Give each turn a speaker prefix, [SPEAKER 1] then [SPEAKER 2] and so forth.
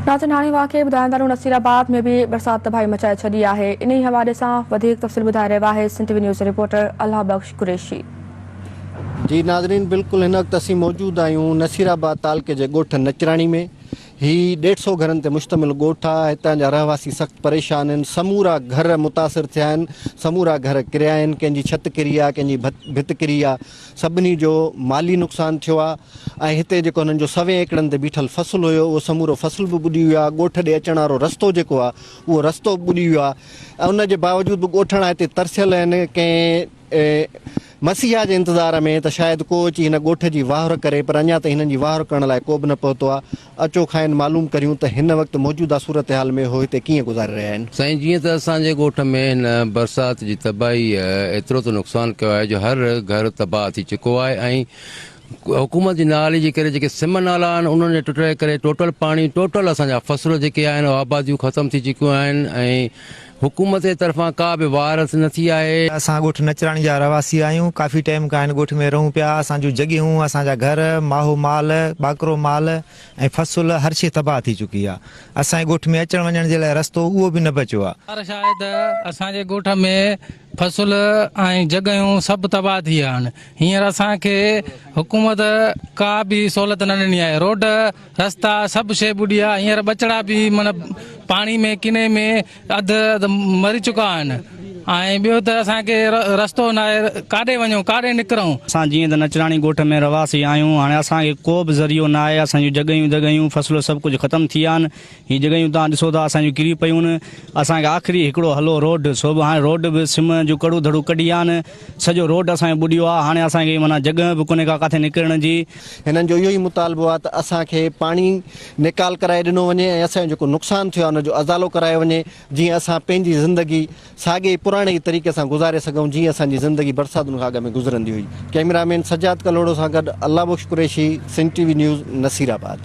[SPEAKER 1] नाज़रीन हाणे वाक़े ॿुधाईंदा रहूं नसीराबाद में भी बरसात तबाही मचाए छॾी आहे। इन हवाले सां वधीक तफ़सील ॿुधाए रहियो आहे सिंध टीवी न्यूज़ रिपोर्टर अल्लाह बख्श कुरैशी।
[SPEAKER 2] जी नाज़रीन बिल्कुल इन वक्त असीं मौजूद आहियूं नसीराबाद तालुके जे ॻोठ नचराणी में। ही 150 घरनि ते मुश्तमिल ॻोठ आहे। हितां जा रहवासी सख़्तु परेशान आहिनि। समूरा घर मुतासिर थिया आहिनि, समूरा घर किरिया आहिनि। कंहिंजी छत किरी आहे, कंहिंजी भित किरी आहे। सभिनी जो माली नुक़सानु थियो आहे। ऐं हिते जेको हुननि जो 100 एकड़नि ते बीठल फसल हुयो उहो समूरो फसल बि ॿुॾी वियो आहे। ॻोठ ॾे अचण वारो रस्तो जेको आहे उहो रस्तो बि ॿुॾी वियो आहे। ऐं उन जे बावजूदि बि ॻोठणा हिते तरसियल आहिनि कंहिं मसीहा जे इंतज़ार में त शायदि को अची हिन ॻोठ जी वाहर करे, पर अञा त हिननि जी वाहर करण लाइ को बि न पहुतो आहे। अचो खाइनि मालूम करियूं त हिन वक़्तु मौजूदा सूरत हाल में हो हिते कीअं गुज़ारे रहिया आहिनि।
[SPEAKER 3] साईं जीअं त असांजे ॻोठ में हिन बरसाति जी तबाही एतिरो त नुक़सानु कयो आहे जो हर घर तबाह थी चुको आहे। ऐं हुकूमत जी नाले जे करे जेके सिम नाला आहिनि उन्हनि जे टुटण जे करे टोटल पाणी टोटल असांजा फसल जेके आहिनि आबादियूं ख़तमु थी चुकियूं आहिनि। ऐं हुकूमत जे तरफ़ां का बि वारस नथी आहे।
[SPEAKER 4] असां ॻोठ नचराणी जा रहवासी आहियूं। काफ़ी टाइम खां हिन ॻोठ में रहूं पिया। असांजूं जॻहियूं, असांजा घर, माहो माल, ॿाकरो माल ऐं फसल हर शइ तबाह थी चुकी आहे। असांजे ॻोठ में अचण वञण जे लाइ रस्तो उहो बि न बचियो आहे।
[SPEAKER 5] शायदि असांजे ॻोठ में फसल ऐं जॻहियूं सभु तबाह थी विया आहिनि। हींअर असांखे हुकूमत का बि सहूलियत न ॾिनी आहे। रोड रस्ता सभु शइ ॿुॾी आहे। हींअर ॿचड़ा बि माना पाणी में किने में अधु मरी चुका आहिनि। ऐं ॿियो त असांखे रस्तो न आहे, काॾे वञूं काॾे निकिरूं।
[SPEAKER 6] असां जीअं त नचराणी ॻोठ में रहवासी आहियूं। हाणे असांखे को बि ज़रियो न आहे। असांजूं जॻहियूं फसल सभु कुझु ख़तमु थी विया आहिनि। हीअ जॻहियूं तव्हां ॾिसो था असांजूं किरी पियूं आहिनि। असांखे आख़िरी हिकिड़ो हलो रोड सो बि हाणे रोड बि सिम जूं कड़ू धड़ू कढी आहिनि। सॼो रोड असांजो ॿुॾियो आहे। हाणे असांखे माना जॻह बि कोन्हे का किथे निकिरण जी।
[SPEAKER 2] हिननि जो इहो ई मुतालबो आहे त असांखे पाणी निकाल कराए ॾिनो वञे ऐं असांजो जेको नुक़सानु थियो आहे हुनजो अज़ालो करायो वञे, जीअं असां पंहिंजी ज़िंदगी साॻे पुराणे तरीक़े सां गुज़ारे सघूं जीअं असांजी ज़िंदगी बरसातुनि खां अॻु में गुज़रंदी हुई। कैमरामैन सजाद कलोड़ो सां गॾु अल्लाह बख्श कुरैशी, सिंध टीवी न्यूज़, नसीराबाद।